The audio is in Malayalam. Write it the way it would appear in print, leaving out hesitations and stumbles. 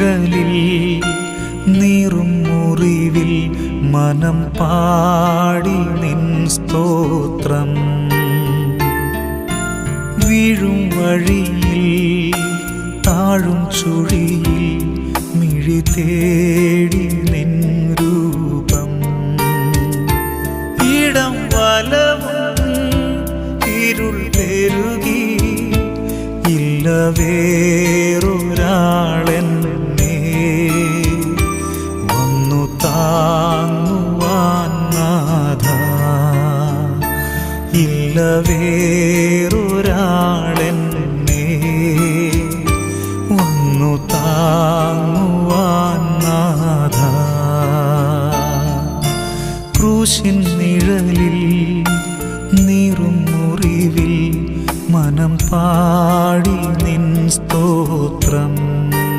നിഴലിൽ നീറും മുറിവിൽ മനം പാടി നിൻ സ്തോത്രം. വീഴും വഴിയിൽ താഴും ചുഴിയിൽ മിഴി തേടി നിൻ രൂപം. ഇടം വലവും ഇരുൾ പെരുകി ഇല്ലവേ